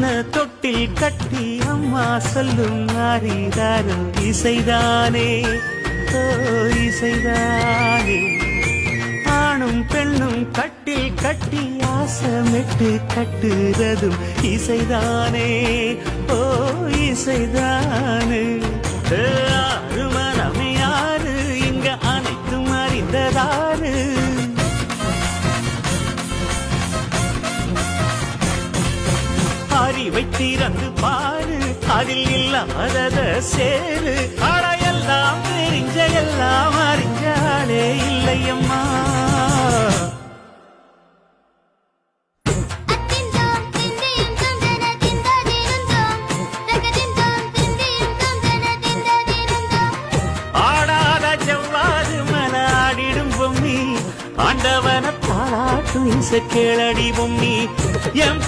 உன்னை தொட்டில் கட்டி அம்மா சொல்லும் ஆரிதாரோ இசைதானே ஓ இசைதானே. ஆணும் பெண்ணும் கட்டில் கட்டி ஆசமிட்டு கட்டுறதும் இசைதானே ஓ இசைதானே. ஆறு மனம் யாரு இங்க அனைத்தும் அறிந்ததாரு. அறிவை திறந்து பாரு அதில் இல்லாதத சேரு. அடையெல்லாம் தெரிஞ்ச எல்லாம் அறிஞ்சாலே இல்லையம்மா. ஆடாத செவ்வாது மன ஆடிடும் பொம்மி ஆண்டவன பாராட்டும் இசை கேளடி பொம்மி என்